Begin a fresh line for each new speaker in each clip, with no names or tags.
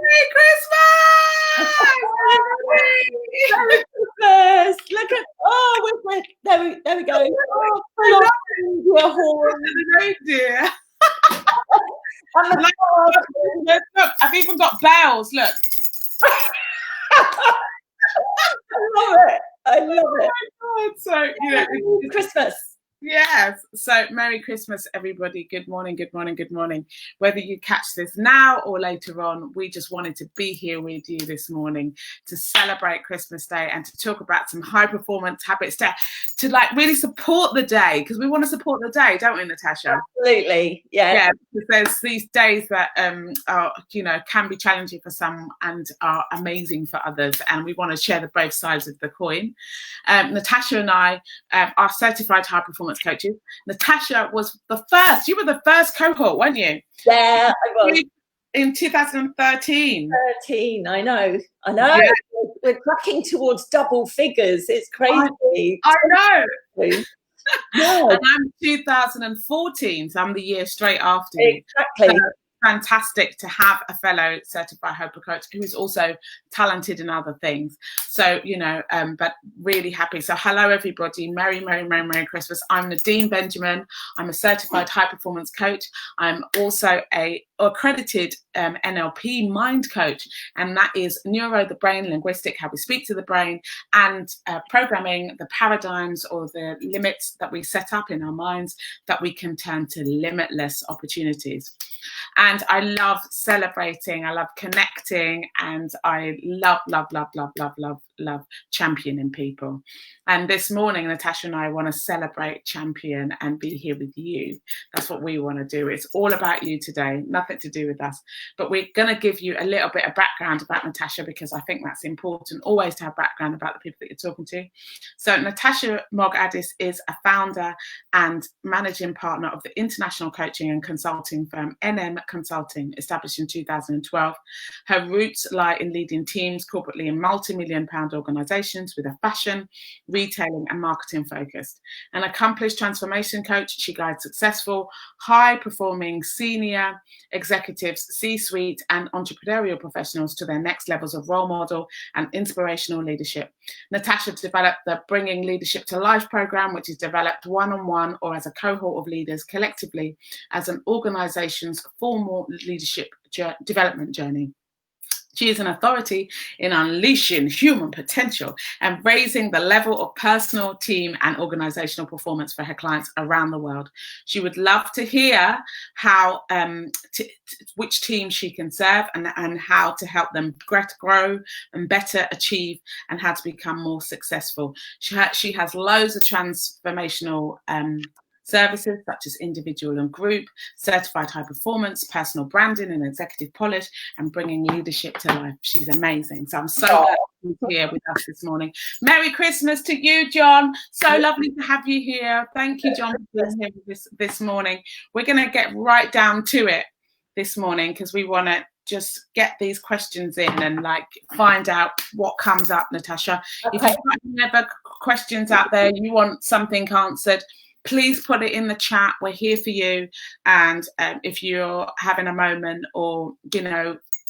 Merry Christmas! Look at there we go. Oh,
I look, I've even got bells. Look.
I love it.
Oh, so
Merry Christmas.
Yes. So Merry Christmas, everybody. Good morning, good morning, good morning. Whether you catch this now or later on, we just wanted to be here with you this morning to celebrate Christmas Day and to talk about some high performance habits to like really support the day, because we want to support the day, don't we, Natasha?
Absolutely. Yeah.
Because there's these days that are, can be challenging for some and are amazing for others, and we want to share the both sides of the coin. Natasha and I are certified high performance coaches. Natasha was the first. You were the first cohort, weren't you?
Yeah, I was.
In 2013.
I know. Yeah. We're tracking towards double figures. It's crazy.
I know.
Yeah.
And I'm 2014, so I'm the year straight after you.
Exactly.
So fantastic to have a fellow certified hyper coach who is also talented in other things. So, but really happy. So hello, everybody. Merry Christmas. I'm Nadine Benjamin. I'm a certified high performance coach. I'm also a accredited NLP mind coach, and that is neuro, the brain, linguistic, how we speak to the brain, and programming the paradigms or the limits that we set up in our minds that we can turn to limitless opportunities. And I love celebrating, I love connecting, and I love championing people. And this morning, Natasha and I want to celebrate, champion, and be here with you. That's what we want to do. It's all about you today, nothing to do with us. But we're going to give you a little bit of background about Natasha, because I think that's important, always to have background about the people that you're talking to. So Natasha Mogg-Addis is a founder and managing partner of the international coaching and consulting firm NM Consulting, established in 2012. Her roots lie in leading teams corporately in multi-million-pound organisations with a fashion, retailing and marketing focused. An accomplished transformation coach, she guides successful, high-performing senior executives, C-suite and entrepreneurial professionals to their next levels of role model and inspirational leadership. Natasha developed the Bringing Leadership to Life program, which is developed one-on-one or as a cohort of leaders collectively as an organisation's formal leadership development journey. She is an authority in unleashing human potential and raising the level of personal, team, and organisational performance for her clients around the world. She would love to hear how, which team she can serve and how to help them grow and better achieve and how to become more successful. She has loads of transformational services such as individual and group, certified high performance, personal branding and executive polish, and bringing leadership to life. She's amazing. So I'm so glad she's here with us this morning. Merry Christmas to you, John. So lovely to have you here. Thank you, John, for being here this morning. We're going to get right down to it this morning because we want to just get these questions in and find out what comes up, Natasha. Okay. If you've got any other questions out there, you want something answered, please put it in the chat. We're here for you. And if you're having a moment or,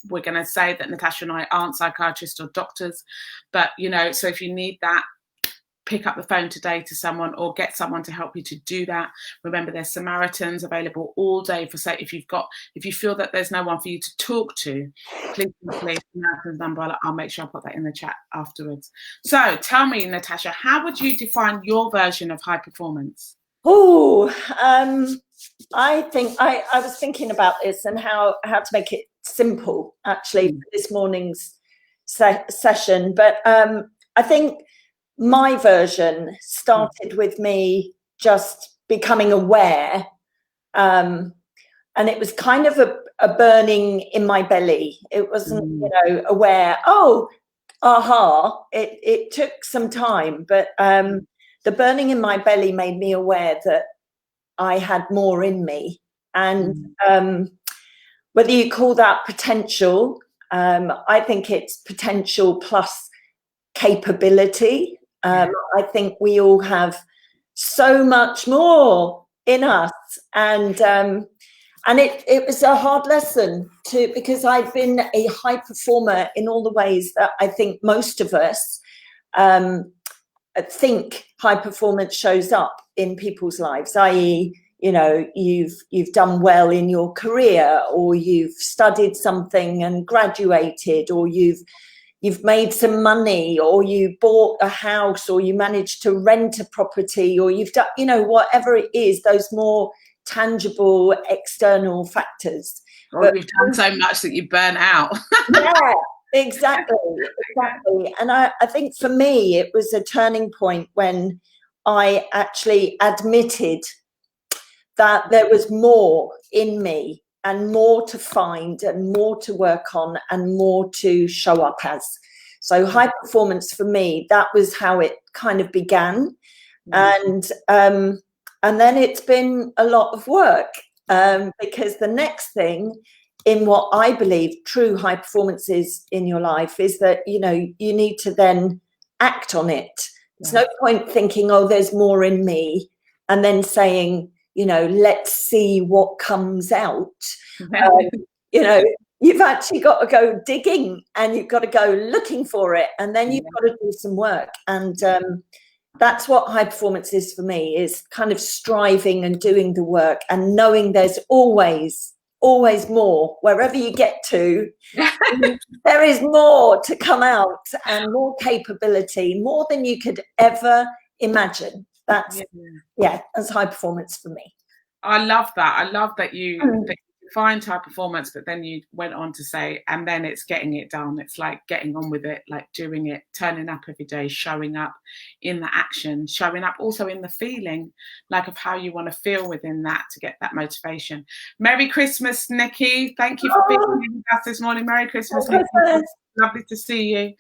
we're going to say that Natasha and I aren't psychiatrists or doctors, but, so if you need that, pick up the phone today to someone or get someone to help you to do that. Remember, there's Samaritans available all day for say if you feel that there's no one for you to talk to, please Samaritan's number. I'll make sure I put that in the chat afterwards. So tell me, Natasha, how would you define your version of high performance?
I think I was thinking about this and how to make it simple actually for this morning's session, but I think my version started with me just becoming aware, and it was kind of a burning in my belly. It wasn't aware, it took some time, but the burning in my belly made me aware that I had more in me. And whether you call that potential, I think it's potential plus capability. I think we all have so much more in us. And And it was a hard lesson because I'd been a high performer in all the ways that I think most of us think high performance shows up in people's lives, i.e., you know, you've done well in your career, or you've studied something and graduated, or you've made some money, or you bought a house, or you managed to rent a property, or you've done, you know, whatever it is, those more tangible external factors.
Or but you've done so much that you burn out.
Yeah, exactly. And I think for me, it was a turning point when I actually admitted that there was more in me, and more to find, and more to work on, and more to show up as. So high performance for me, that was how it kind of began. And then it's been a lot of work, because the next thing in what I believe true high performance is in your life is that, you know, you need to then act on it. There's no point thinking, oh, there's more in me, and then saying, you know, let's see what comes out. You know, you've actually got to go digging, and you've got to go looking for it, and then you've got to do some work. And that's what high performance is for me, is kind of striving and doing the work, and knowing there's always more. Wherever you get to, there is more to come out, and more capability, more than you could ever imagine. That's that's high performance for me.
I love that. I love that you defined high performance, but then you went on to say, and then it's getting it done. It's like getting on with it, like doing it, turning up every day, showing up in the action, showing up also in the feeling, like of how you want to feel within that to get that motivation. Merry Christmas, Nikki. Thank you for being with us this morning. Merry Christmas, Nikki. Lovely to see you.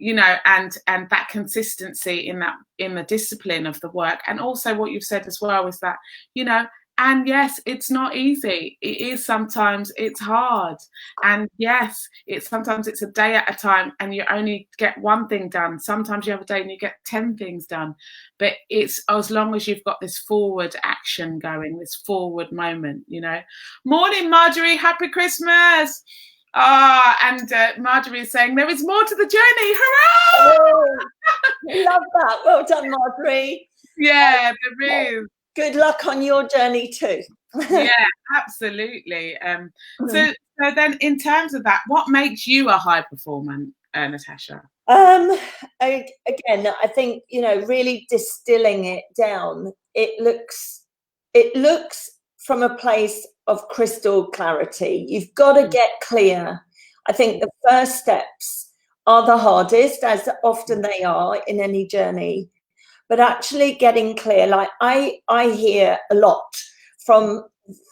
You know, and that consistency in the discipline of the work, and also what you've said as well is that, you know, and yes, it's not easy. It is sometimes, it's hard, and yes, sometimes it's a day at a time, and you only get one thing done. Sometimes you have a day and you get 10 things done, but it's as long as you've got this forward action going, this forward moment, you know. Morning, Marjorie. Happy Christmas. And Marjorie is saying there is more to the journey. Hurrah!
Oh, love that. Well done, Marjorie.
Yeah, there is.
Good luck on your journey too.
Yeah, absolutely. So then, in terms of that, what makes you a high performer, Natasha?
Again, I think, you know, really distilling it down. It looks from a place of crystal clarity. You've got to get clear. I think the first steps are the hardest, as often they are in any journey, but actually getting clear. Like I hear a lot from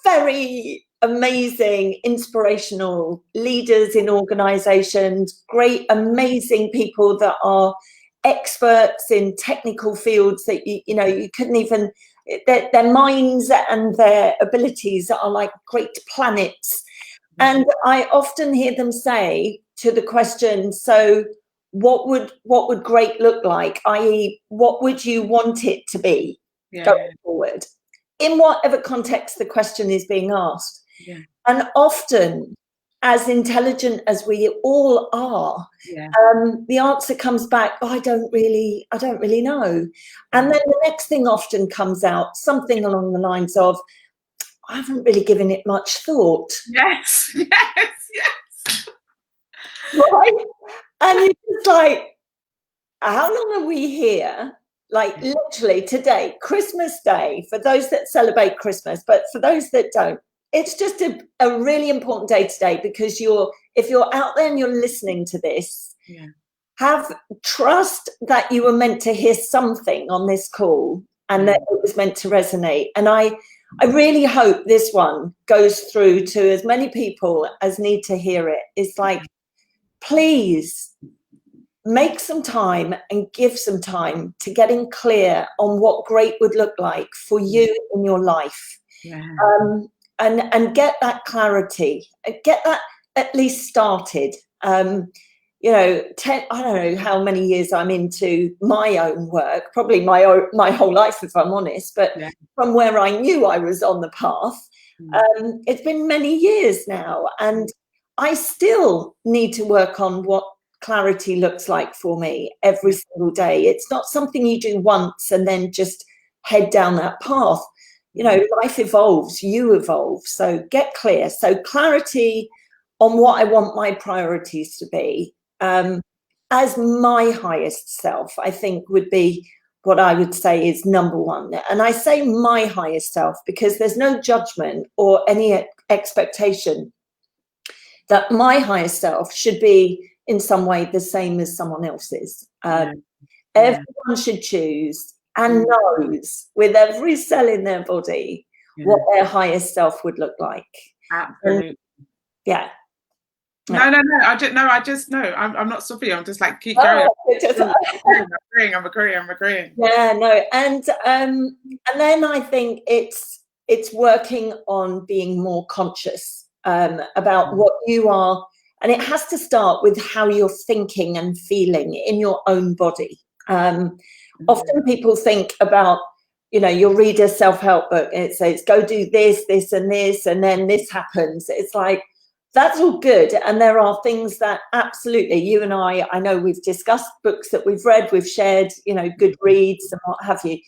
very amazing, inspirational leaders in organizations, great, amazing people that are experts in technical fields that you know you couldn't even, their minds and their abilities are like great planets. And I often hear them say to the question, so what would great look like? I.e., what would you want it to be going forward? In whatever context the question is being asked. Yeah. And often, as intelligent as we all are, the answer comes back, oh, I don't really know. And then the next thing often comes out, something along the lines of, I haven't really given it much thought.
Yes.
Right? And it's just like, how long are we here? Like literally today, Christmas Day, for those that celebrate Christmas, but for those that don't, it's just a really important day today, because if you're out there and you're listening to this, have trust that you were meant to hear something on this call, and that it was meant to resonate. And I really hope this one goes through to as many people as need to hear it. It's like, please make some time and give some time to getting clear on what great would look like for you in your life. And get that clarity, get that at least started. You know, I don't know how many years I'm into my own work, probably my whole life, if I'm honest, but from where I knew I was on the path, It's been many years now, and I still need to work on what clarity looks like for me every single day. It's not something you do once and then just head down that path. You know, life evolves, you evolve. So get clear. So clarity on what I want my priorities to be, as my highest self, I think would be what I would say is number one. And I say my highest self because there's no judgment or any expectation that my highest self should be in some way the same as someone else's. Everyone should choose and knows with every cell in their body what their highest self would look like.
Absolutely.
And, yeah.
No. I just know. I'm not stopping you. I'm just like, keep going. I'm agreeing.
Yeah, no, and then I think it's working on being more conscious about what you are, and it has to start with how you're thinking and feeling in your own body. Often people think about, you know, you'll read a self-help book and it says, go do this, this, and this, and then this happens. It's like, that's all good. And there are things that absolutely, you and I know we've discussed books that we've read, we've shared, you know, good reads and what have you.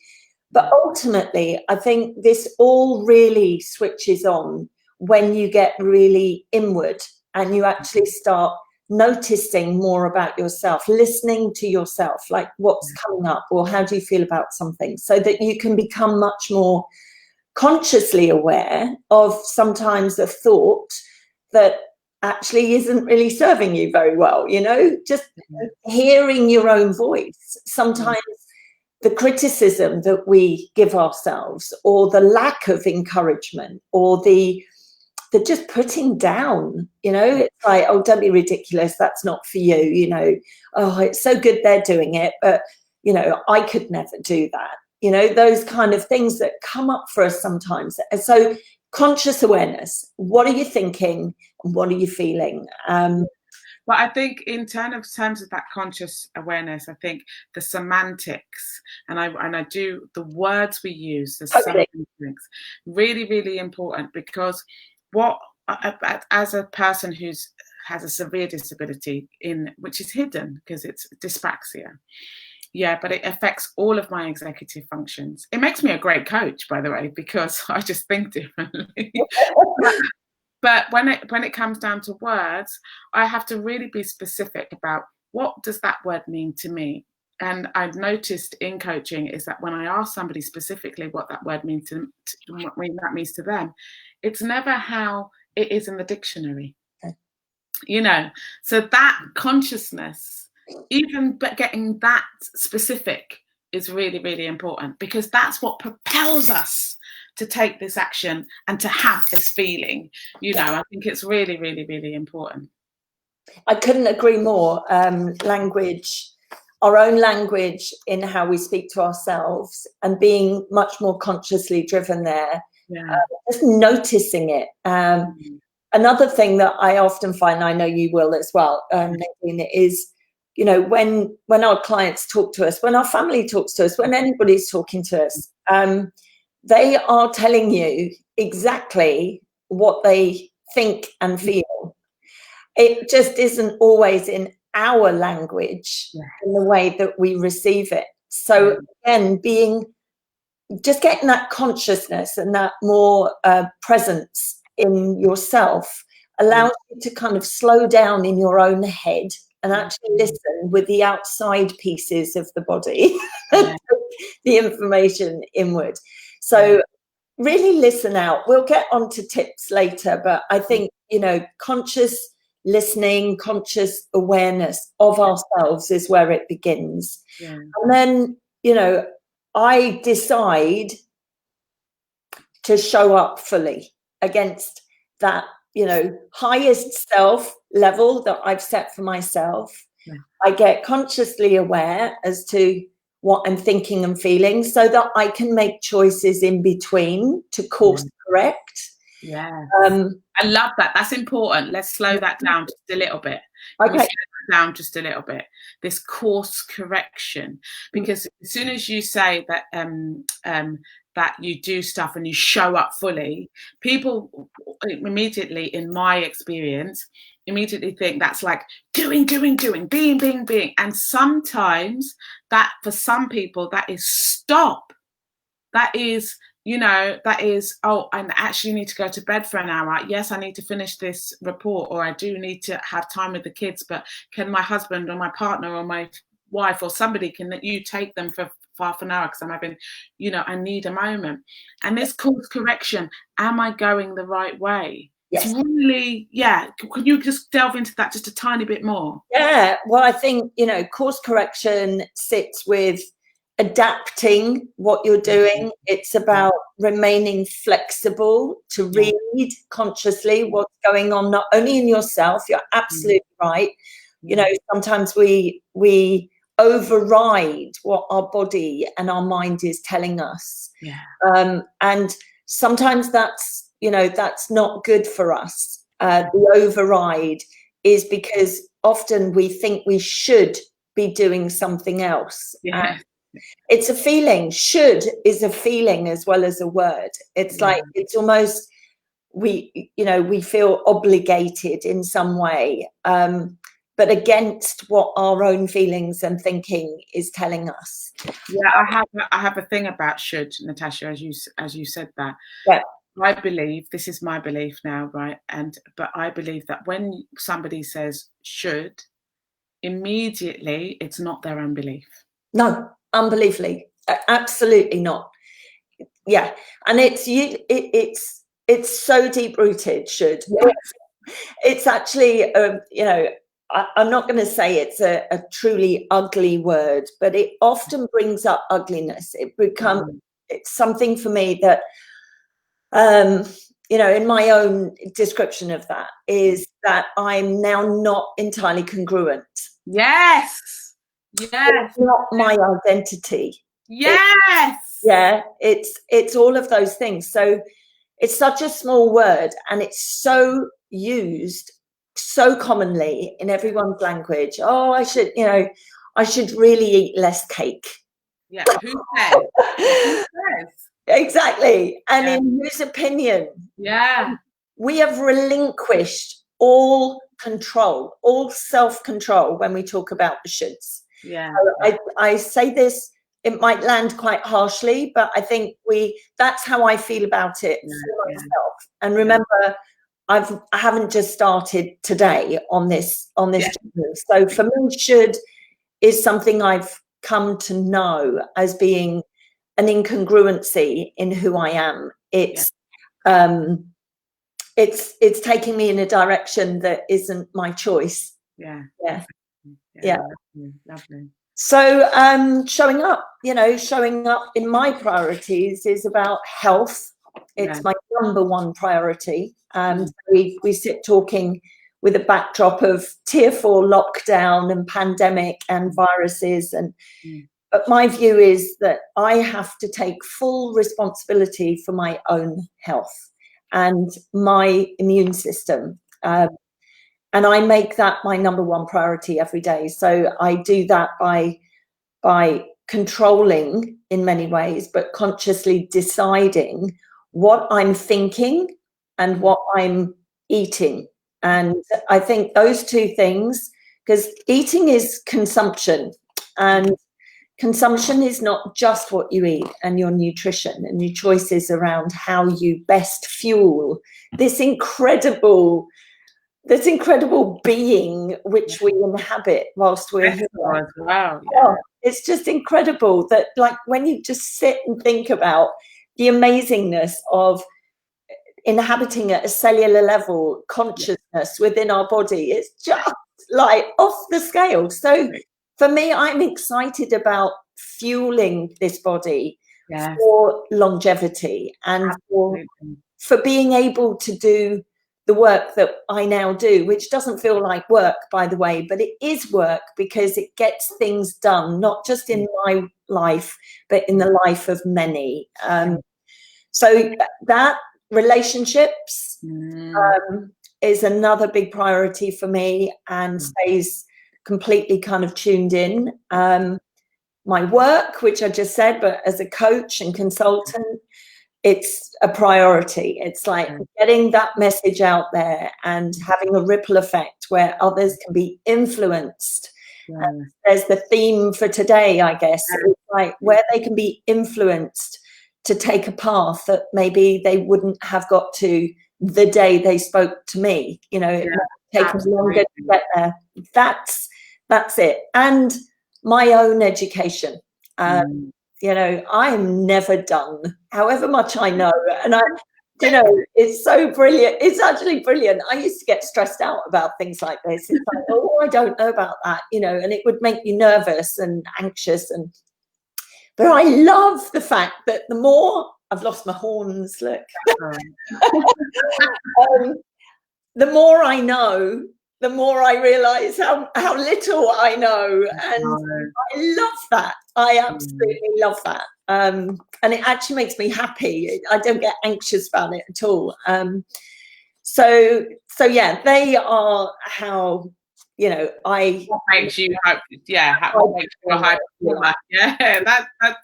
But ultimately, I think this all really switches on when you get really inward and you actually start noticing more about yourself, listening to yourself, like what's coming up or how do you feel about something, so that you can become much more consciously aware of sometimes a thought that actually isn't really serving you very well, you know, just hearing your own voice. Sometimes the criticism that we give ourselves, or the lack of encouragement, or the just putting down, you know, it's like, oh, don't be ridiculous, that's not for you, you know, oh, it's so good they're doing it, but, you know, I could never do that, you know, those kind of things that come up for us sometimes. And so conscious awareness, what are you thinking and what are you feeling?
But I think in terms of that conscious awareness, I think the semantics and I do the words we use, the semantics, really, really important, because what as a person who's has a severe disability which is hidden because it's dyspraxia. Yeah, but it affects all of my executive functions. It makes me a great coach, by the way, because I just think differently. But when it comes down to words, I have to really be specific about what does that word mean to me. And I've noticed in coaching is that when I ask somebody specifically what that word means to them, it's never how it is in the dictionary. You know, so that consciousness, even getting that specific, is really, really important, because that's what propels us to take this action and to have this feeling. You know, I think it's really, really, really important.
I couldn't agree more. Language, our own language in how we speak to ourselves, and being much more consciously driven there. Just noticing it. Another thing that I often find, I know you will as well, Nadine, is, you know, when our clients talk to us, when our family talks to us, when anybody's talking to us, they are telling you exactly what they think and feel. It just isn't always in our language, in the way that we receive it. So again, just getting that consciousness and that more presence in yourself allows you to kind of slow down in your own head and actually listen with the outside pieces of the body, the information inward. So really listen out. We'll get on to tips later, but I think, you know, conscious listening, conscious awareness of ourselves is where it begins. And then, you know, I decide to show up fully against that, you know, highest self level that I've set for myself. I get consciously aware as to what I'm thinking and feeling, so that I can make choices in between to course correct.
I love that. That's important. Let's slow that down just a little bit. Down just a little bit, this course correction, because as soon as you say that that you do stuff and you show up fully, people immediately, in my experience, immediately think that's like doing, being. And sometimes that, for some people, that is stop. That is, oh, I actually need to go to bed for an hour. Yes, I need to finish this report, or I do need to have time with the kids, but can my husband or my partner or my wife or somebody, can you take them for half an hour because I'm having, I need a moment. And this course correction, am I going the right way?
Yes.
It's really, can you just delve into that just a tiny bit more?
Yeah, well, I think, course correction sits with adapting what you're doing. It's about remaining flexible to read consciously what's going on, not only in yourself. You're absolutely right. Sometimes we override what our body and our mind is telling us. And sometimes that's not good for us. The override is because often we think we should be doing something else. It's a feeling. Should is a feeling as well as a word. It's like, it's almost, we feel obligated in some way, but against what our own feelings and thinking is telling us.
I have a thing about should, Natasha, as you said that. I believe, this is my belief now, right? But I believe that when somebody says should, immediately it's not their own belief. No,
unbelievably, absolutely not. Yeah, and it's so deep rooted. Should. It's actually, I'm not going to say it's a truly ugly word, but it often brings up ugliness. It's something for me that, in my own description of that, is that I'm now not entirely congruent.
Yes.
It's not my identity. It's all of those things. So it's such a small word, and it's so used so commonly in everyone's language. Oh, I should really eat less cake.
Yeah, who says? Who says?
Exactly. And in whose opinion? We have relinquished all control, all self-control when we talk about the shoulds. So I say this, it might land quite harshly, but I think that's how I feel about it for myself. And remember, I haven't just started today on this journey. So for me, should is something I've come to know as being an incongruency in who I am. It's taking me in a direction that isn't my choice.
Lovely.
So showing up in my priorities is about health. It's my number one priority. We sit talking with a backdrop of tier 4 lockdown and pandemic and viruses. But my view is that I have to take full responsibility for my own health and my immune system. And I make that my number one priority every day. So I do that by controlling in many ways, but consciously deciding what I'm thinking and what I'm eating. And I think those two things, because eating is consumption, and consumption is not just what you eat and your nutrition and your choices around how you best fuel this incredible being which we inhabit whilst we're here.
Wow.
It's just incredible that, like, when you just sit and think about the amazingness of inhabiting at a cellular level consciousness within our body, it's just like off the scale. So for me, I'm excited about fueling this body for longevity and for being able to do the work that I now do, which doesn't feel like work, by the way, but it is work because it gets things done, not just in my life, but in the life of many. So that relationships is another big priority for me, and stays completely kind of tuned in. my work, which I just said, but as a coach and consultant, it's a priority. It's like getting that message out there and having a ripple effect where others can be influenced. There's the theme for today, I guess. It's like where they can be influenced to take a path that maybe they wouldn't have got to the day they spoke to me. You know, it might take them longer to get there. That's it. And my own education. You know, I'm never done, however much I know. And you know, it's so brilliant. It's actually brilliant. I used to get stressed out about things like this. It's like, oh, I don't know about that, you know, and it would make you nervous and anxious. But I love the fact that the more I've lost my horns, look, the more I know, the more I realise how little I know. And I love that. I absolutely love that. And it actually makes me happy. I don't get anxious about it at all. So yeah, they are how, you know,
what makes you what makes you a high performer. Yeah, that's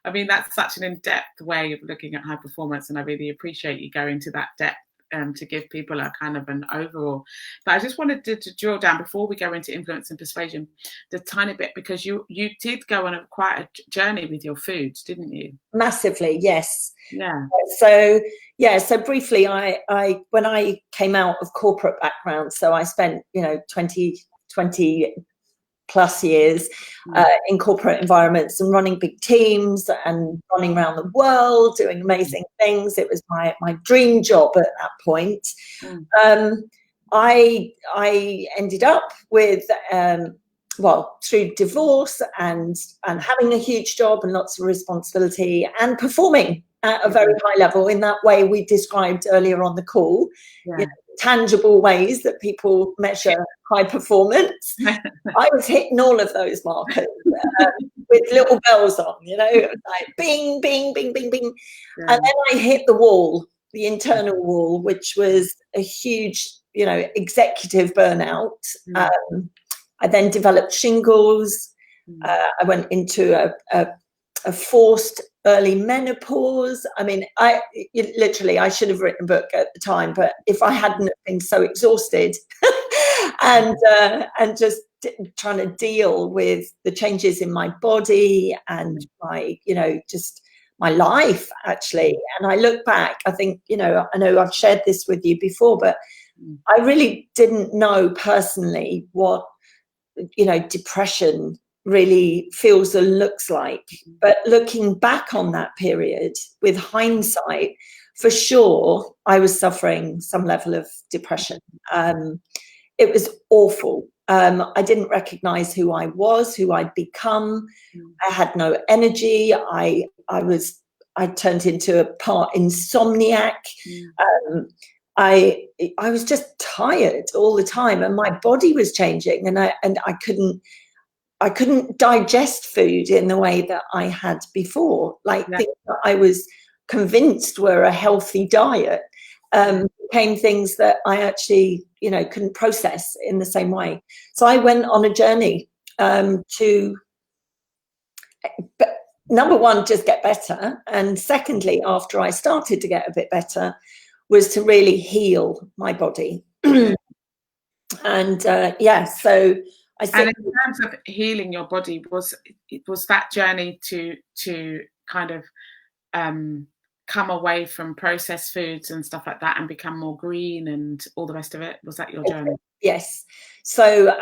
I mean, that's such an in-depth way of looking at high performance, and I really appreciate you going to that depth. To give people a kind of an overall. But I just wanted to drill down before we go into influence and persuasion, the tiny bit, because you did go on quite a journey with your foods, didn't you?
Massively, yes.
Yeah.
So briefly, I when I came out of corporate background, so I spent, you know, 20 plus years in corporate environments and running big teams and running around the world, doing amazing things. It was my dream job at that point. I ended up with, through divorce and having a huge job and lots of responsibility and performing at a very high level in that way we described earlier on the call. You know, tangible ways that people measure high performance. I was hitting all of those markers with little bells on, you know, it was like bing, bing, bing, bing, bing. And then I hit the wall, the internal wall, which was a huge, you know, executive burnout. I then developed shingles. I went into a forced early menopause. I mean, I should have written a book at the time, but if I hadn't been so exhausted and just trying to deal with the changes in my body and my, you know, just my life actually. And I look back, I think, you know, I know I've shared this with you before, but I really didn't know personally what, you know, depression really feels and looks like. But looking back on that period with hindsight, for sure, I was suffering some level of depression. It was awful. I didn't recognize who I was, who I'd become. I had no energy. I turned into a part insomniac. I was just tired all the time, and my body was changing, and I couldn't digest food in the way that I had before. Like things that I was convinced were a healthy diet became things that I actually, you know, couldn't process in the same way. So I went on a journey to, number one, just get better. And secondly, after I started to get a bit better, was to really heal my body. And so I think,
and in terms of healing your body, was that journey to kind of come away from processed foods and stuff like that and become more green and all the rest of it? Was that your journey?
Yes. So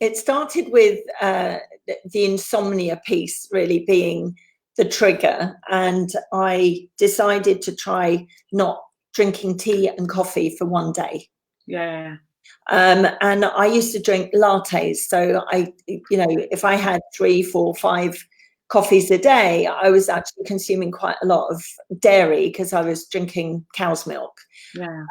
it started with the insomnia piece really being the trigger, and I decided to try not drinking tea and coffee for one day.
Yeah.
And I used to drink lattes. So if I had 3, 4, 5 coffees a day, I was actually consuming quite a lot of dairy because I was drinking cow's milk.
Yeah.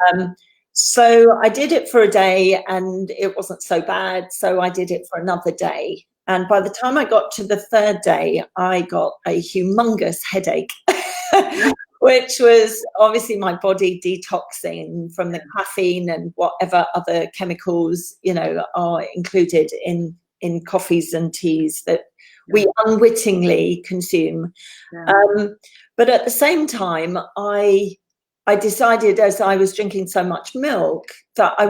So I did it for a day and it wasn't so bad. So I did it for another day. And by the time I got to the third day, I got a humongous headache, which was obviously my body detoxing from the caffeine and whatever other chemicals, are included in coffees and teas that we unwittingly consume. But at the same time, I decided, as I was drinking so much milk, that I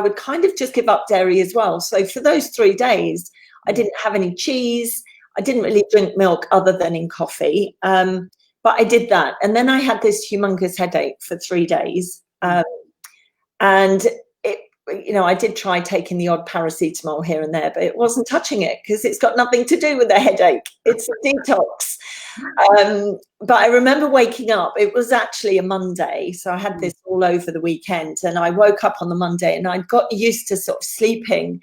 would kind of just give up dairy as well. So for those 3 days, I didn't have any cheese. I didn't really drink milk other than in coffee. But I did that. And then I had this humongous headache for 3 days. And I did try taking the odd paracetamol here and there, but it wasn't touching it because it's got nothing to do with the headache. It's a detox. But I remember waking up, it was actually a Monday. So I had this all over the weekend, and I woke up on the Monday and I'd got used to sort of sleeping.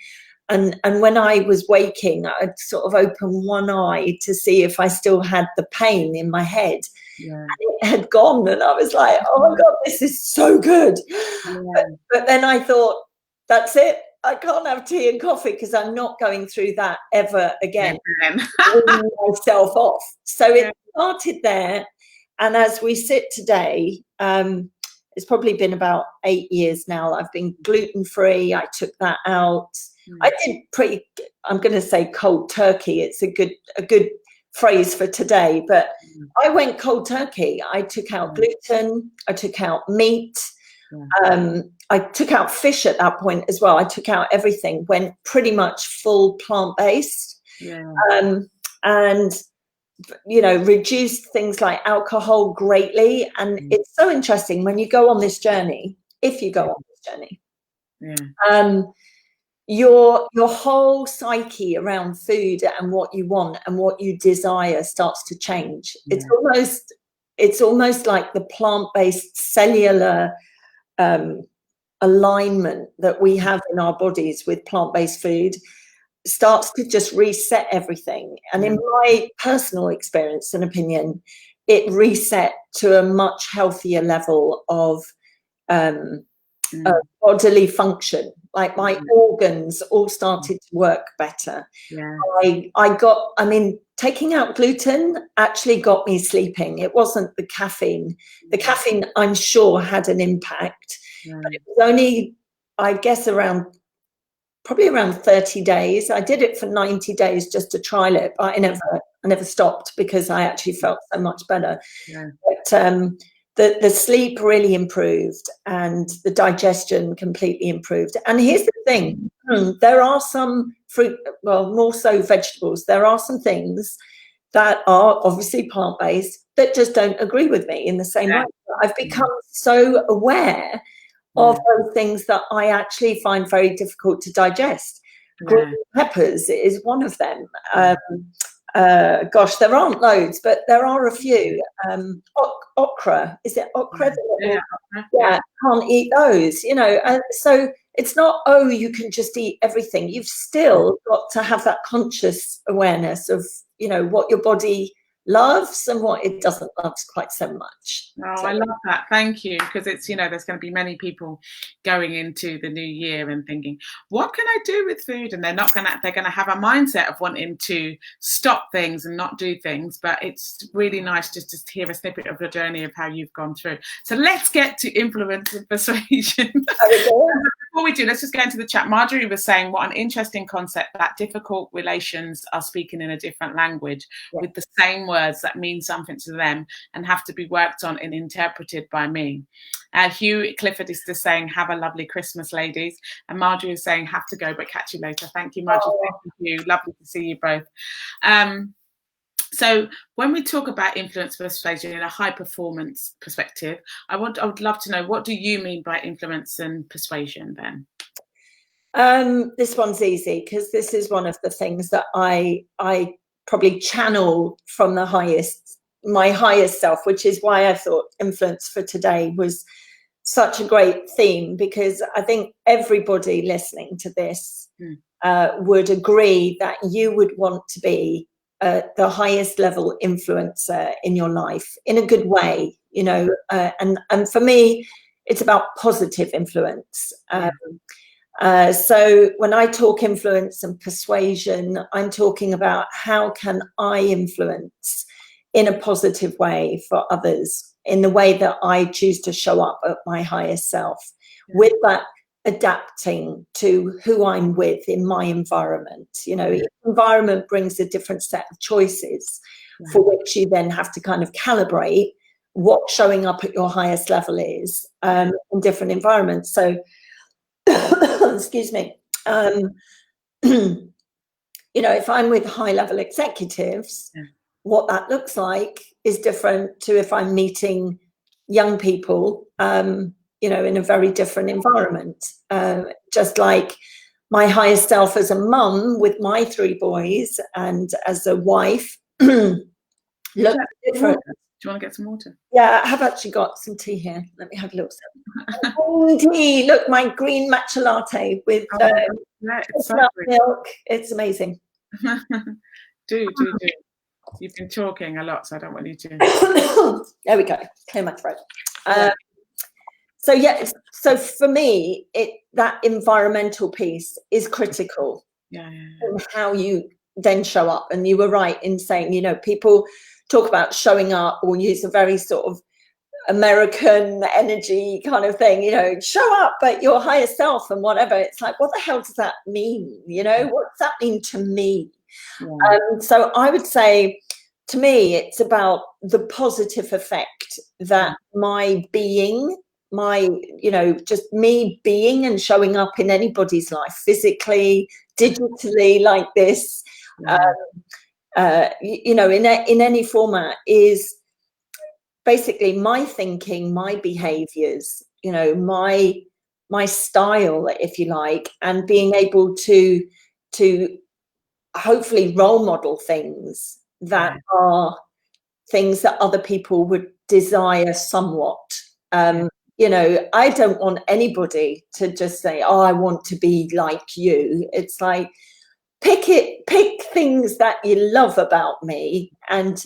And when I was waking, I'd sort of open one eye to see if I still had the pain in my head. And it had gone, and I was like, oh my God, this is so good. But then I thought, that's it. I can't have tea and coffee because I'm not going through that ever again. Weaning myself off. So it started there. And as we sit today, it's probably been about 8 years now. I've been gluten-free. I took that out. I did I'm going to say cold turkey. It's a good phrase for today, but I went cold turkey. I took out gluten. I took out meat. I took out fish at that point as well. I took out everything, went pretty much full plant-based, and reduced things like alcohol greatly. And it's so interesting when you go on this journey, if you go on this journey, your whole psyche around food and what you want and what you desire starts to change. It's almost like the plant-based cellular alignment that we have in our bodies with plant-based food starts to just reset everything. And in my personal experience and opinion, it reset to a much healthier level of bodily function. Like my organs all started to work better. Taking out gluten actually got me sleeping. It wasn't the caffeine. The caffeine, I'm sure, had an impact. But it was only, I guess, probably around 30 days. I did it for 90 days just to trial it, but I never stopped because I actually felt so much better. But the sleep really improved and the digestion completely improved. And here's the thing, there are some fruit, well, more so vegetables, there are some things that are obviously plant-based that just don't agree with me in the same way. I've become so aware of those things that I actually find very difficult to digest. Green peppers is one of them. Gosh, there aren't loads, but there are a few. Okra, is it okra? Can't eat those, so it's not, you can just eat everything. You've still got to have that conscious awareness of, what your body loves and what it doesn't love quite so much.
I love that. Thank you. Because it's, there's going to be many people going into the new year and thinking, what can I do with food? And they're going to have a mindset of wanting to stop things and not do things. But it's really nice just to hear a snippet of your journey of how you've gone through. So let's get to influence and persuasion. Before we do, let's just go into the chat. Marjorie was saying, what an interesting concept that difficult relations are speaking in a different language with the same words that mean something to them and have to be worked on and interpreted by me. Hugh Clifford is just saying, have a lovely Christmas, ladies. And Marjorie is saying, have to go, but catch you later. Thank you, Marjorie. Thank you. Lovely to see you both. So when we talk about influence persuasion in a high performance perspective, I would love to know, what do you mean by influence and persuasion then?
This one's easy because this is one of the things that I probably channel from my highest self, which is why I thought influence for today was such a great theme, because I think everybody listening to this would agree that you would want to be the highest level influencer in your life in a good way, and for me, it's about positive influence. So when I talk influence and persuasion, I'm talking about how can I influence in a positive way for others in the way that I choose to show up at my highest self, with that adapting to who I'm with in my environment. Each environment brings a different set of choices for which you then have to kind of calibrate what showing up at your highest level is in different environments. So, excuse me, if I'm with high level executives, what that looks like is different to if I'm meeting young people, in a very different environment. Just like my highest self as a mum with my 3 boys and as a wife looks different.
Do you want to get some water?
Yeah, I have actually got some tea here. Let me have a look. Tea. Look, my green matcha latte with milk. It's amazing.
Do. You've been talking a lot, so I don't want you to.
There we go. Clear my throat. So for me, that environmental piece is critical. In how you then show up. And you were right in saying, people talk about showing up or use a very sort of American energy kind of thing, show up at your higher self and whatever. It's like, what the hell does that mean? What does that mean to me? So I would say, to me, it's about the positive effect that my being, just me being and showing up in anybody's life, physically, digitally, like this, in any format, is basically my thinking, my behaviors, my style, if you like, and being able to hopefully role model things that are things that other people would desire somewhat. I don't want anybody to just say, oh, I want to be like you. It's like, pick things that you love about me and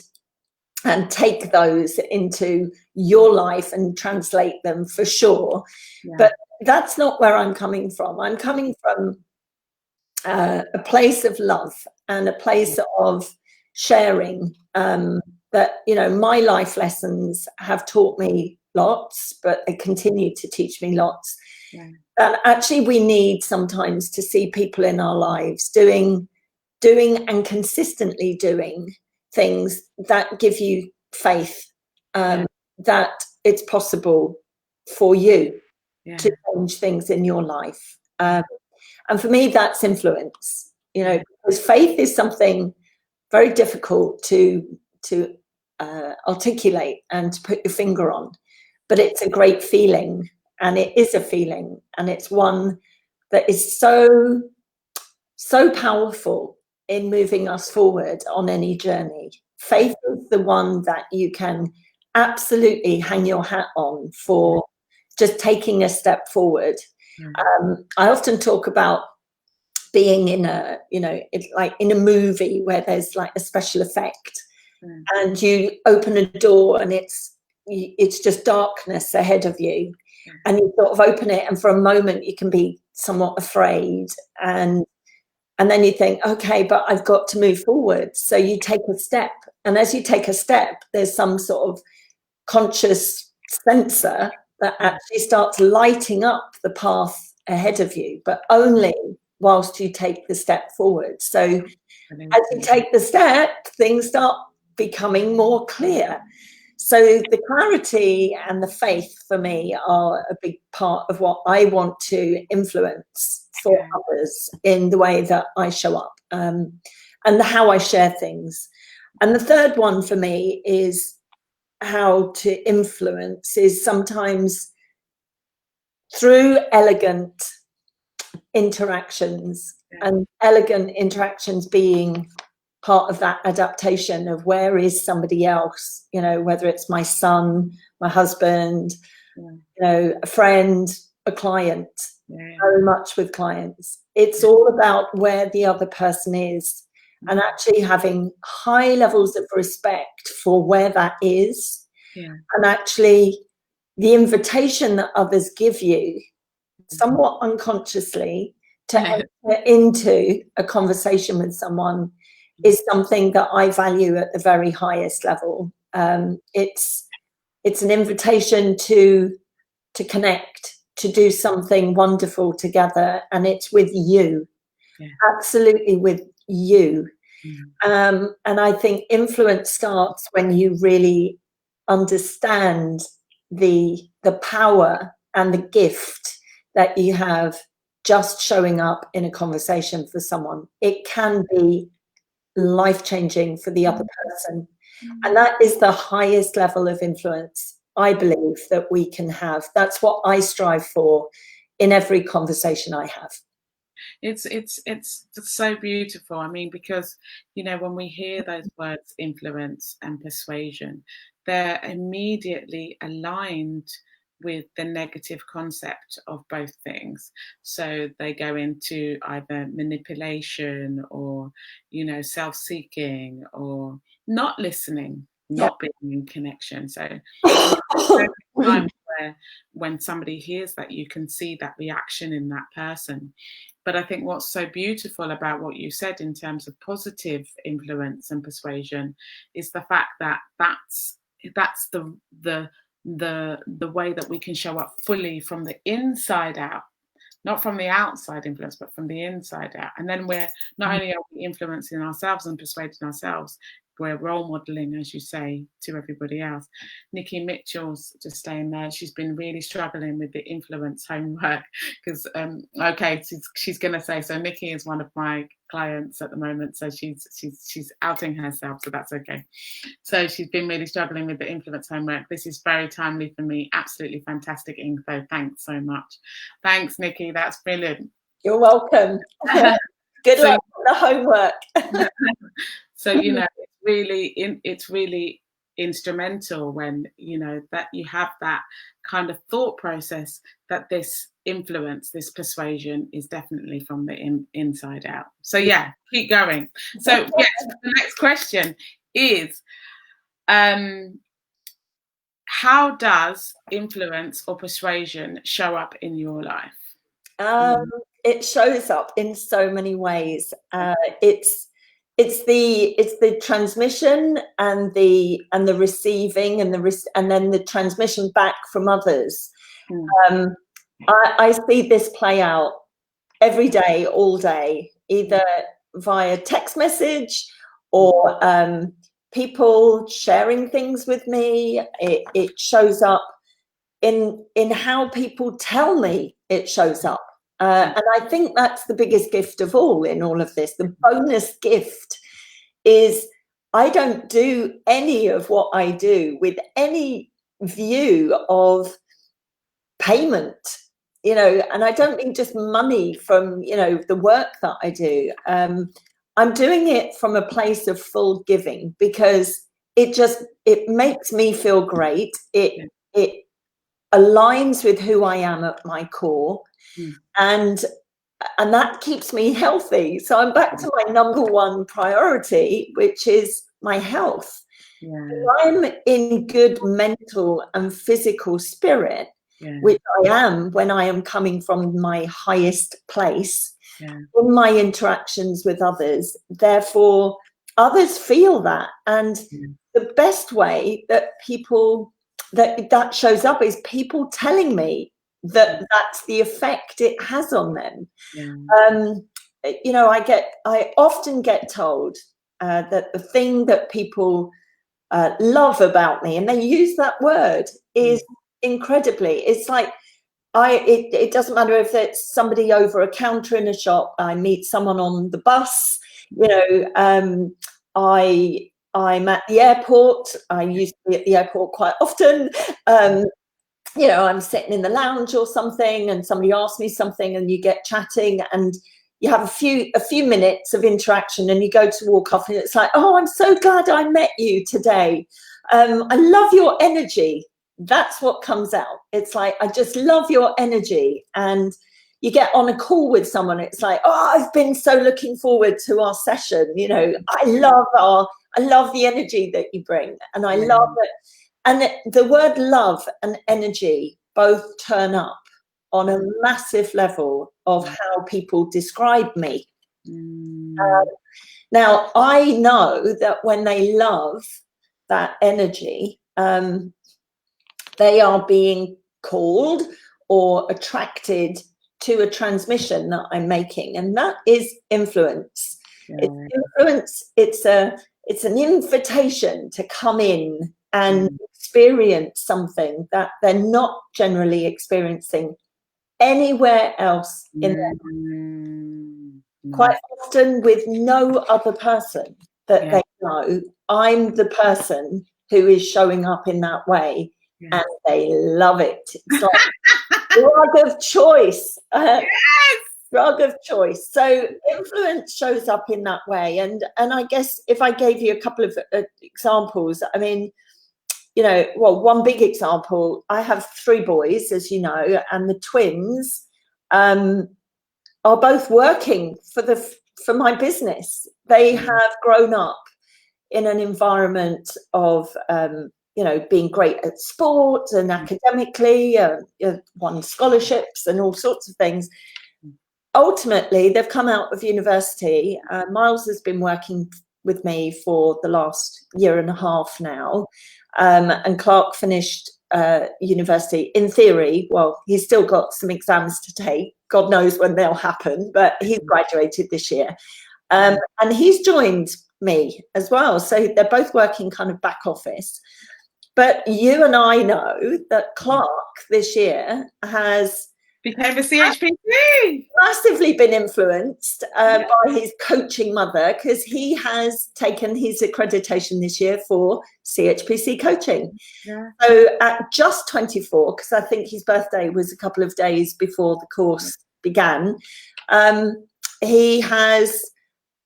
take those into your life and translate them for sure. But that's not where I'm coming from. I'm coming from a place of love and a place of sharing, that, my life lessons have taught me lots, but they continue to teach me lots. And actually we need sometimes to see people in our lives doing and consistently doing things that give you faith, that it's possible for you to change things in your life. And for me, that's influence, because faith is something very difficult to articulate and to put your finger on, but it's a great feeling, and it is a feeling, and it's one that is so powerful in moving us forward on any journey. Faith is the one that you can absolutely hang your hat on for just taking a step forward. I often talk about being in it's like in a movie where there's like a special effect, and you open a door and it's just darkness ahead of you, and you sort of open it, and for a moment you can be somewhat afraid, and then you think, okay, but I've got to move forward. So you take a step, and as you take a step, there's some sort of conscious sensor that actually starts lighting up the path ahead of you, but only whilst you take the step forward. So as you take the step, things start becoming more clear. So the clarity and the faith for me are a big part of what I want to influence for others in the way that I show up, and how I share things. And the third one for me is how to influence is sometimes through elegant interactions, and elegant interactions being part of that adaptation of where is somebody else, whether it's my son, my husband, a friend, a client. Very much with clients, it's all about where the other person is, and actually having high levels of respect for where that is, and actually the invitation that others give you somewhat unconsciously to enter into a conversation with someone is something that I value at the very highest level. It's an invitation to connect, to do something wonderful together, and it's with you. Yeah. Absolutely with you. And I think influence starts when you really understand the power and the gift that you have just showing up in a conversation for someone. It can be life-changing for the other person. And that is the highest level of influence, I believe, that we can have. That's what I strive for in every conversation I have.
It's so beautiful. I mean, because, you know, when we hear those words influence and persuasion, they're immediately aligned with the negative concept of both things. So they go into either manipulation or, you know, self-seeking or not listening, not being in connection. So times where when somebody hears that, you can see that reaction in that person. But I think what's so beautiful about what you said in terms of positive influence and persuasion is the fact that that's the way that we can show up fully from the inside out, not from the outside influence, but from the inside out. And then we're not only are we influencing ourselves and persuading ourselves, we're role modeling, as you say, to everybody else. Nikki Mitchell's just staying there. She's been really struggling with the influence homework because, she's going to say, so Nikki is one of my clients at the moment. So she's outing herself. So that's okay. So she's been really struggling with the influence homework. This is very timely for me. Absolutely fantastic info. Thanks so much. Thanks, Nikki. That's brilliant.
You're welcome. Good luck with the homework.
So, you know, it's really instrumental when, you know, that you have that kind of thought process that this influence, this persuasion is definitely from the inside out. So yeah, keep going. So yes, the next question is, how does influence or persuasion show up in your life?
It shows up in so many ways. It's the transmission and the receiving and then the transmission back from others. I see this play out every day, all day, either via text message or people sharing things with me. It shows up in how people tell me it shows up. And I think that's the biggest gift of all in all of this. The bonus gift is I don't do any of what I do with any view of payment, you know, and I don't mean just money from, you know, the work that I do. I'm doing it from a place of full giving because it makes me feel great. It aligns with who I am at my core. And that keeps me healthy. So I'm back to my number one priority, which is my health. I'm in good mental and physical spirit, which I am when I am coming from my highest place in my interactions with others. Therefore, others feel that. And the best way that that shows up is people telling me that that's the effect it has on them. You know, I often get told that the thing that people love about me, and they use that word, is incredibly. It's like it doesn't matter if it's somebody over a counter in a shop. I meet someone on the bus. You know, I'm at the airport. I used to be at the airport quite often. You know, I'm sitting in the lounge or something and somebody asks me something and you get chatting and you have a few minutes of interaction and you go to walk off and it's like, oh, I'm so glad I met you today. I love your energy. That's what comes out. It's like, I just love your energy. And you get on a call with someone. It's like, oh, I've been so looking forward to our session. You know, I love the energy that you bring. And I love it. And the word love and energy both turn up on a massive level of how people describe me. Now, I know that when they love that energy, they are being called or attracted to a transmission that I'm making, and that is influence. It's influence. It's an invitation to come in and experience something that they're not generally experiencing anywhere else in their life. Quite often with no other person that they know. I'm the person who is showing up in that way, and they love it. It's like drug of choice. Drug of choice. So influence shows up in that way. And I guess if I gave you a couple of examples, I mean, you know, well, one big example, I have 3 boys, as you know, and the twins are both working for my business. They have grown up in an environment of, you know, being great at sport and academically, won scholarships and all sorts of things. Ultimately, they've come out of university. Miles has been working with me for the last year and a half now. And Clark finished university in theory. Well, he's still got some exams to take. God knows when they'll happen, but he's graduated this year. And he's joined me as well. So they're both working kind of back office. But you and I know that Clark this year has
became a CHPC.
Massively been influenced by his coaching mother, because he has taken his accreditation this year for CHPC coaching. So at just 24, because I think his birthday was a couple of days before the course began, he has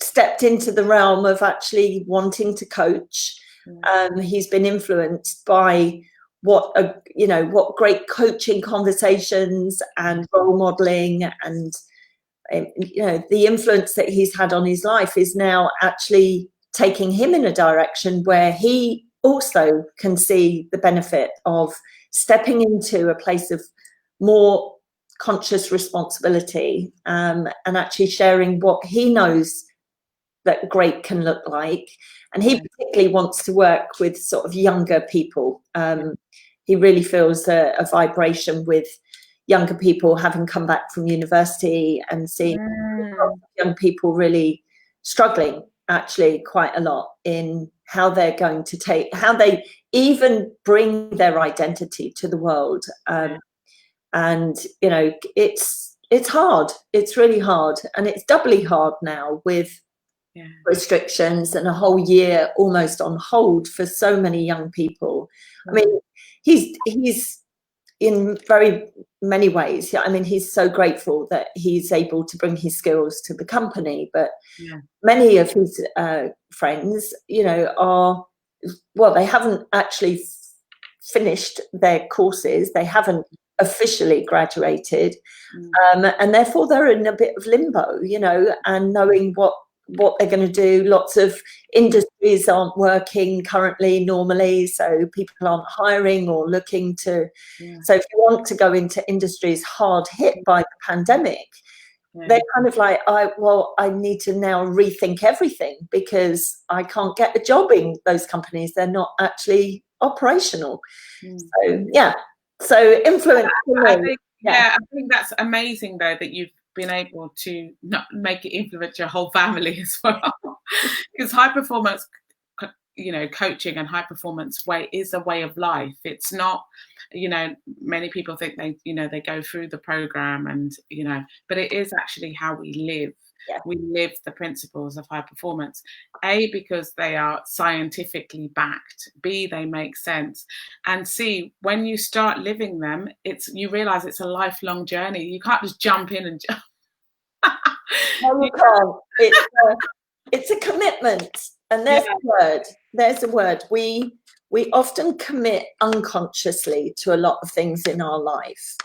stepped into the realm of actually wanting to coach. He's been influenced by what great coaching conversations and role modeling, and you know, the influence that he's had on his life is now actually taking him in a direction where he also can see the benefit of stepping into a place of more conscious responsibility, and actually sharing what he knows that great can look like. And he particularly wants to work with sort of younger people. He really feels a vibration with younger people, having come back from university and seeing young people really struggling actually quite a lot in how they're going to how they even bring their identity to the world. And, you know, it's hard. It's really hard. And it's doubly hard now with restrictions and a whole year almost on hold for so many young people. I mean, he's in very many ways, I mean, he's so grateful that he's able to bring his skills to the company, but many of his friends, you know, they haven't actually finished their courses, they haven't officially graduated, and therefore they're in a bit of limbo, you know, and knowing what they're going to do. Lots of industries aren't working currently normally, so people aren't hiring or looking to. So if you want to go into industries hard hit by the pandemic, they're kind of like, I need to now rethink everything because I can't get a job in those companies. They're not actually operational. So influence.
I think that's amazing though, that you've been able to not make it influence your whole family as well. Because high performance, you know, coaching and high performance way is a way of life. It's not, you know, many people think they go through the program and, you know, but it is actually how we live. We live the principles of high performance, A, because they are scientifically backed, B, they make sense, and C, when you start living them, you realize it's a lifelong journey. You can't just jump in and jump.
No, you can't. It's a commitment, and there's a word. We often commit unconsciously to a lot of things in our life,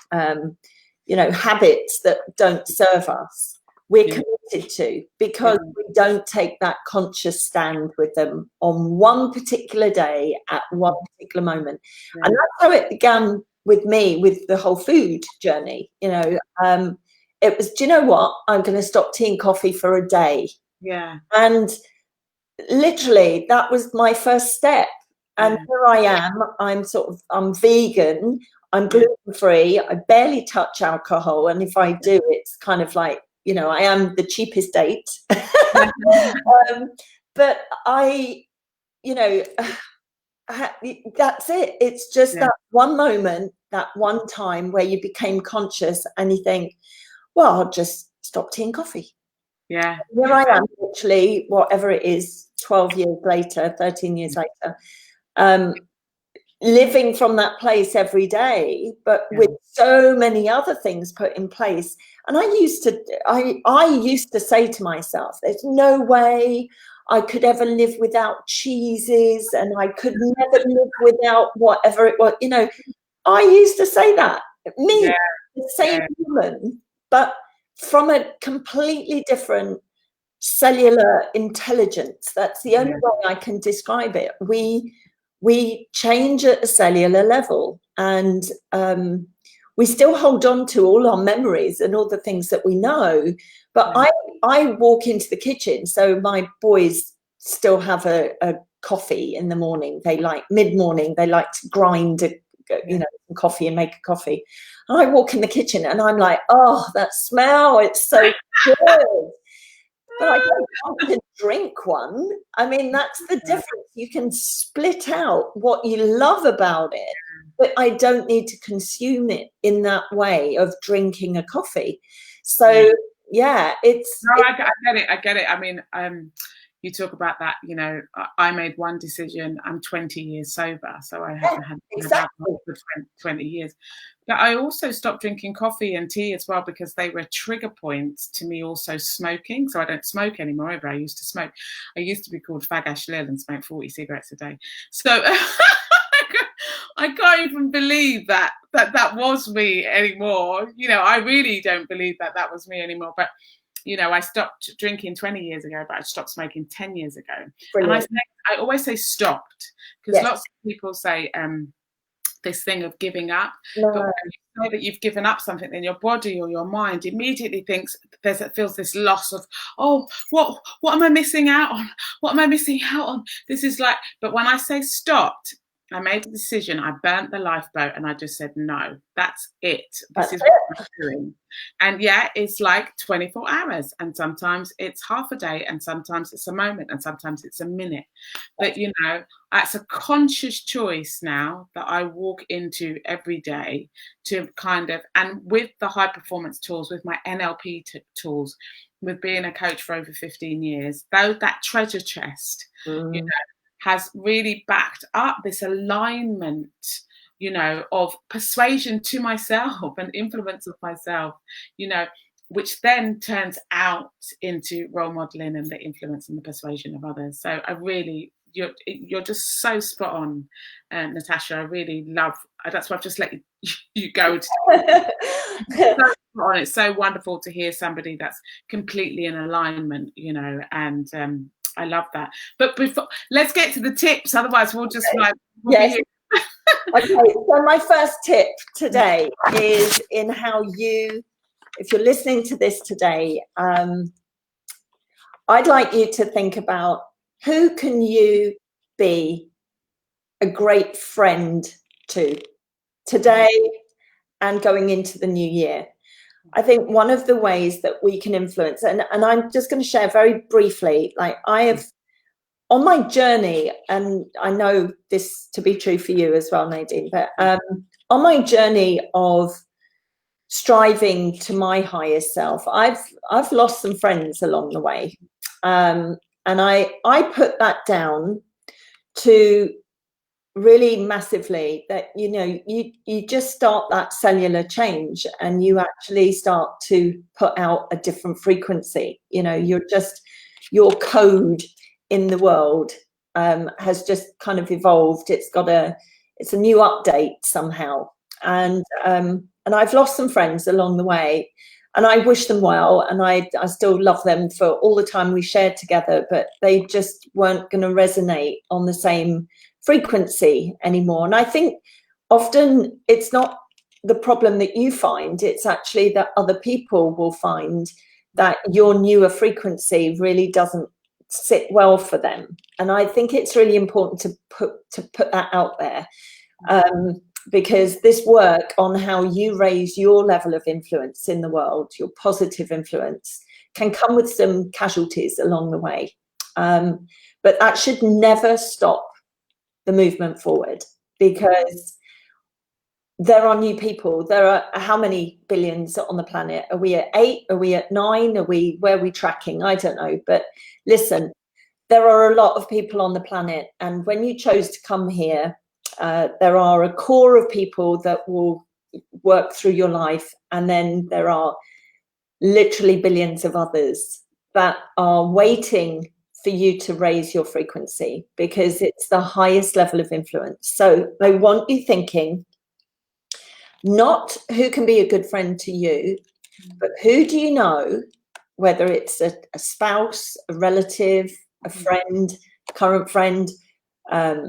you know, habits that don't serve us. We're committed to, because we don't take that conscious stand with them on one particular day at one particular moment. And that's how it began with me, with the whole food journey. You know, it was, do you know what? I'm going to stop tea and coffee for a day. And literally that was my first step. And here I am, I'm vegan. I'm gluten-free. I barely touch alcohol. And if I do, it's kind of like, you know, I am the cheapest date. But I, you know, that's it. It's just that one moment, that one time where you became conscious and you think, well, I'll just stop tea and coffee.
Yeah.
Here I am, actually, whatever it is, 12 years later, 13 years later, living from that place every day, but with so many other things put in place. And I used to say to myself, there's no way I could ever live without cheeses, and I could never live without whatever it was. You know, I used to say that. Me, the same woman, but from a completely different cellular intelligence. That's the only way I can describe it. We change at a cellular level, and we still hold on to all our memories and all the things that we know. But I walk into the kitchen, so my boys still have a coffee in the morning. They like mid-morning, they like to grind some coffee and make a coffee. And I walk in the kitchen and I'm like, oh, that smell, it's so good. But I don't want to drink one. I mean, that's the difference. You can split out what you love about it, but I don't need to consume it in that way of drinking a coffee. So, it's...
No, I get it. I mean, you talk about that, you know, I made one decision. I'm 20 years sober, so I haven't had alcohol for 20 years. But I also stopped drinking coffee and tea as well because they were trigger points to me also smoking. So I don't smoke anymore. I used to smoke. I used to be called Fag Ash Lil and smoke 40 cigarettes a day. So I can't even believe that was me anymore. You know, I really don't believe that was me anymore. But you know, I stopped drinking 20 years ago, but I stopped smoking 10 years ago. Brilliant. And I always say stopped, because lots of people say this thing of giving up. No. But when you say that you've given up something, then your body or your mind immediately feels this loss of, oh, what am I missing out on? What am I missing out on? This is like, but when I say stopped, I made a decision. I burnt the lifeboat and I just said, no, that's it. This is what I'm doing. And it's like 24 hours. And sometimes it's half a day, and sometimes it's a moment, and sometimes it's a minute. But, you know, it's a conscious choice now that I walk into every day to kind of, and with the high performance tools, with my NLP tools, with being a coach for over 15 years, that treasure chest, you know, has really backed up this alignment, you know, of persuasion to myself and influence of myself, you know, which then turns out into role modeling and the influence and the persuasion of others. So I really, you're just so spot on, Natasha. I really love, that's why I've just let you go. It's so wonderful to hear somebody that's completely in alignment, you know, and I love that. But let's get to the tips. Otherwise, we'll just
Okay, so my first tip today is in how you, if you're listening to this today, I'd like you to think about who can you be a great friend to today and going into the new year. I think one of the ways that we can influence, and I'm just going to share very briefly, like I have on my journey, and I know this to be true for you as well, Nadine, but on my journey of striving to my highest self, I've lost some friends along the way. And I put that down to really massively that, you know, you just start that cellular change and you actually start to put out a different frequency. You know, your code in the world has just kind of evolved. It's a new update somehow. And I've lost some friends along the way, and I wish them well, and I still love them for all the time we shared together, but they just weren't going to resonate on the same frequency anymore. And I think often it's not the problem that you find, it's actually that other people will find that your newer frequency really doesn't sit well for them. And I think it's really important to put that out there, because this work on how you raise your level of influence in the world, your positive influence, can come with some casualties along the way. But that should never stop the movement forward, because there are new people. There are how many billions on the planet? Are we at 8? Are we at 9? Where are we tracking? I don't know. But listen, there are a lot of people on the planet. And when you chose to come here, there are a core of people that will work through your life. And then there are literally billions of others that are waiting for you to raise your frequency, because it's the highest level of influence. So I want you thinking, not who can be a good friend to you, but who do you know, whether it's a spouse, a relative, a friend, a current friend, a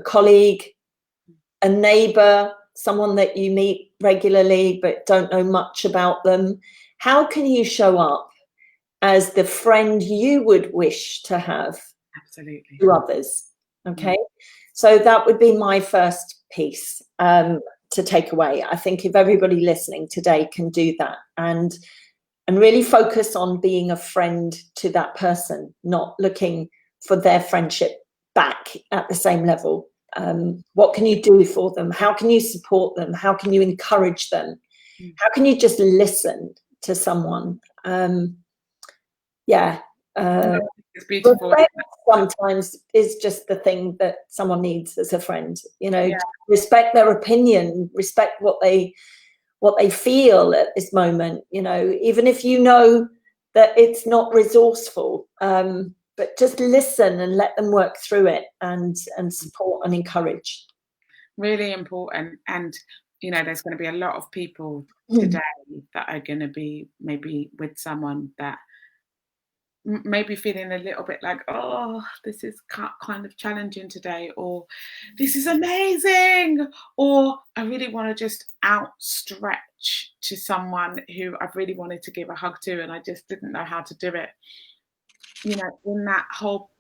colleague, a neighbor, someone that you meet regularly but don't know much about them. How can you show up as the friend you would wish to have
Absolutely.
to others? Okay, so that would be my first piece to take away. I think if everybody listening today can do that and really focus on being a friend to that person, not looking for their friendship back at the same level. What can you do for them? How can you support them? How can you encourage them? How can you just listen to someone?
It's beautiful.
Respect sometimes is just the thing that someone needs as a friend. Respect their opinion, respect what they feel at this moment. Even if you know that it's not resourceful, but just listen and let them work through it and support and encourage.
Really important. And there's going to be a lot of people today that are going to be maybe with someone that maybe feeling a little bit like, oh, this is kind of challenging today, or this is amazing, or I really want to just outstretch to someone who I've really wanted to give a hug to and I just didn't know how to do it. In that whole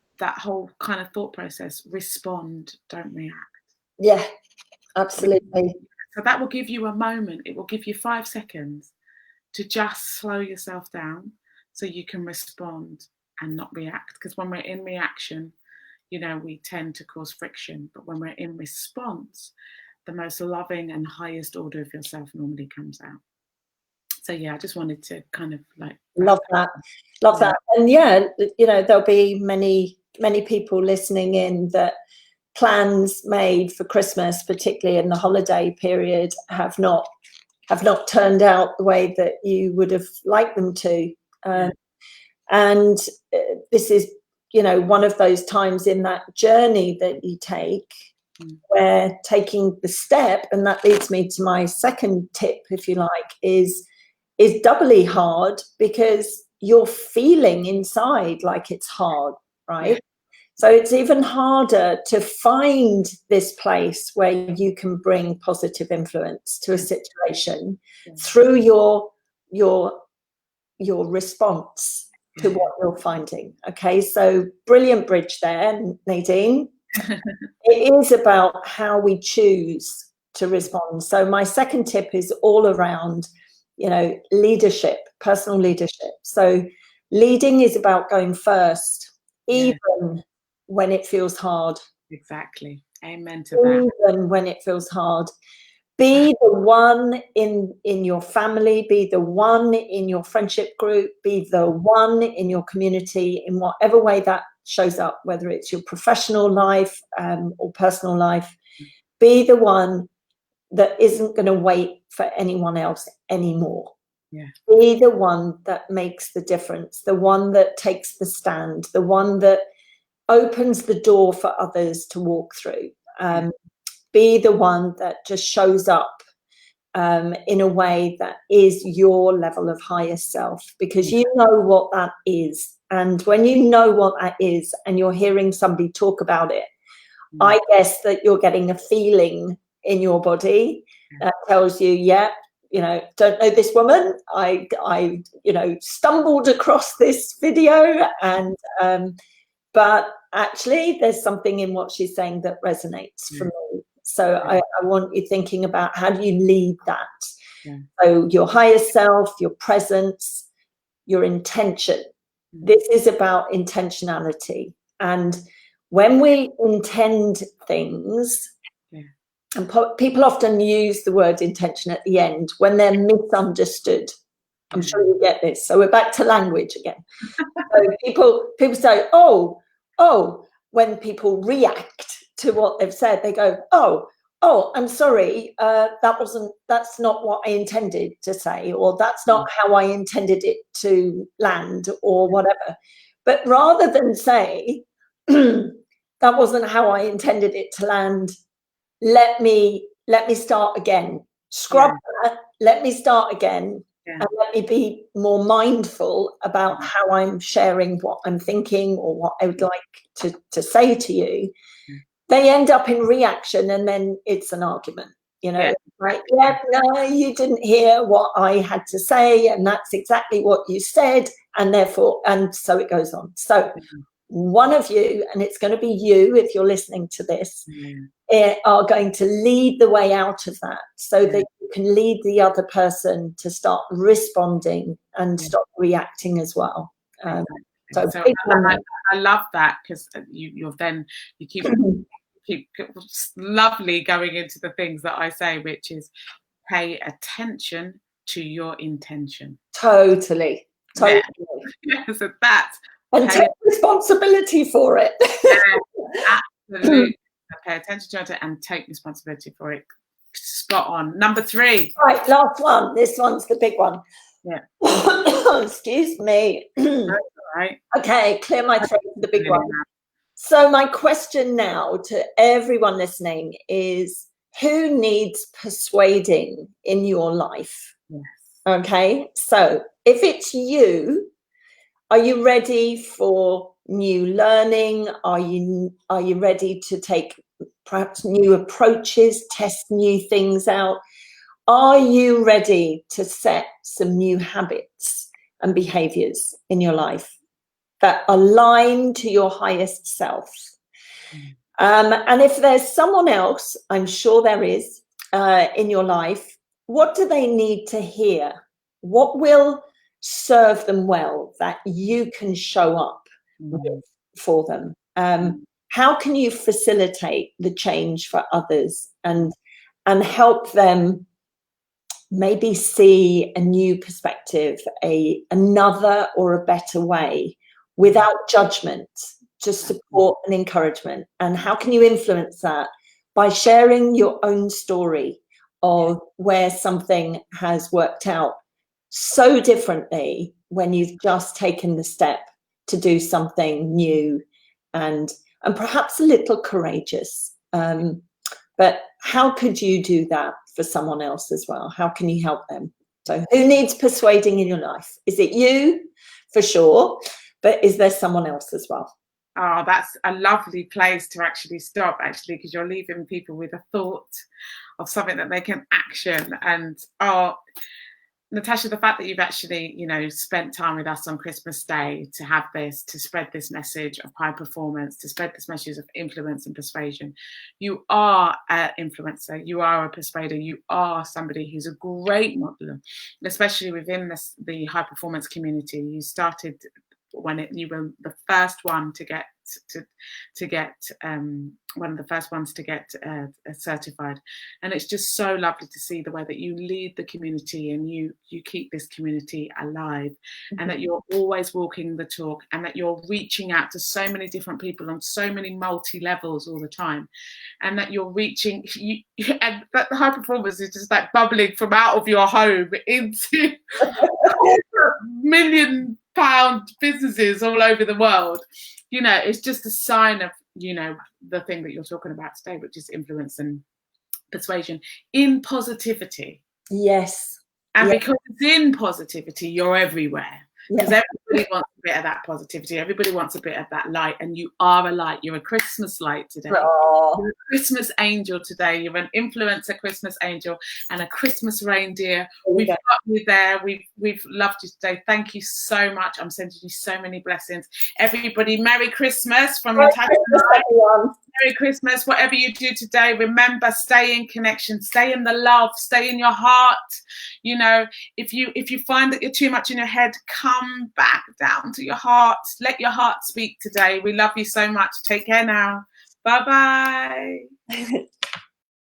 kind of thought process, respond, don't react.
Yeah, absolutely.
So that will give you a moment. It will give you 5 seconds to just slow yourself down so you can respond and not react. Because when we're in reaction, we tend to cause friction. But when we're in response, the most loving and highest order of yourself normally comes out. So I just wanted to kind of
love that. And there'll be many people listening in that plans made for Christmas, particularly in the holiday period, have not turned out the way that you would have liked them to. And this is, one of those times in that journey that you take where taking the step, and that leads me to my second tip, if you like, is doubly hard, because you're feeling inside like it's hard, right? So it's even harder to find this place where you can bring positive influence to a situation through your response to what you're finding. Okay, so brilliant bridge there, Nadine. It is about how we choose to respond. So my second tip is all around, leadership, personal leadership. So leading is about going first, even when it feels hard.
Exactly. Amen to that.
Even when it feels hard. Be the one in your family, be the one in your friendship group, be the one in your community, in whatever way that shows up, whether it's your professional life or personal life. Be the one that isn't going to wait for anyone else anymore. Be the one that makes the difference, the one that takes the stand, the one that opens the door for others to walk through. Be the one that just shows up in a way that is your level of highest self, because you know what that is. And when you know what that is and you're hearing somebody talk about it, I guess that you're getting a feeling in your body that tells you, don't know this woman. I stumbled across this video and but actually there's something in what she's saying that resonates for me. So I want you thinking about, how do you lead that?
Yeah.
So your higher self, your presence, your intention. This is about intentionality. And when we intend things, and people often use the word intention at the end when they're misunderstood. I'm sure you get this. So we're back to language again. So people say, oh, when people react to what they've said, they go, oh, I'm sorry, that's not what I intended to say, or that's not how I intended it to land, or whatever. But rather than say, that wasn't how I intended it to land, let me start again. Scrub that, let me start again. And let me be more mindful about how I'm sharing what I'm thinking or what I would like to say to you. They end up in reaction, and then it's an argument, like, no, you didn't hear what I had to say, and that's exactly what you said, and therefore, and so it goes on. So one of you, and it's going to be you if you're listening to this, are going to lead the way out of that, so that you can lead the other person to start responding and stop reacting as well.
So I love that, because you keep lovely going into the things that I say, which is pay attention to your intention.
Totally.
So that,
and take responsibility for it.
Absolutely. Pay attention to it and take responsibility for it. Spot on. Number 3.
Right, last one. This one's the big one. Excuse me.
Right.
Okay, clear my throat for the big one. So my question now to everyone listening is, who needs persuading in your life?
Yes.
Okay, so if it's you, are you ready for new learning? Are you ready to take perhaps new approaches, test new things out? Are you ready to set some new habits and behaviors in your life that align to your highest self? And if there's someone else, I'm sure there is, in your life, what do they need to hear? What will serve them well that you can show up with for them? How can you facilitate the change for others and help them maybe see a new perspective, another or a better way, without judgment, just support and encouragement? And how can you influence that? By sharing your own story of where something has worked out so differently when you've just taken the step to do something new and perhaps a little courageous. But how could you do that for someone else as well? How can you help them? So who needs persuading in your life? Is it you? For sure. But is there someone else as well?
Oh, that's a lovely place to actually stop, actually, because you're leaving people with a thought of something that they can action. And Natasha, the fact that you've actually, spent time with us on Christmas Day to have this, to spread this message of high performance, to spread this message of influence and persuasion. You are an influencer. You are a persuader. You are somebody who's a great modeler, especially within the high performance community. You started when you were the first one to get one of the first ones to get certified, and it's just so lovely to see the way that you lead the community and you keep this community alive, and that you're always walking the talk, and that you're reaching out to so many different people on so many multi levels all the time, and that you're reaching and that the high performance is just like bubbling from out of your home into £1,000,000 businesses all over the world. It's just a sign of the thing that you're talking about today, which is influence and persuasion in positivity.
Yes.
And because it's in positivity, you're everywhere. Because everybody wants to bit of that positivity. Everybody wants a bit of that light, and you are a light. You're a Christmas light today.
Oh.
You're a Christmas angel today. You're an influencer Christmas angel and a Christmas reindeer. We've got you there. We've loved you today. Thank you so much. I'm sending you so many blessings. Everybody, Merry Christmas from Natasha. Merry Christmas. Whatever you do today, remember, stay in connection, stay in the love, stay in your heart. You know, if you find that you're too much in your head, come back down to your heart. Let your heart speak today. We love you so much. Take care now. Bye-bye.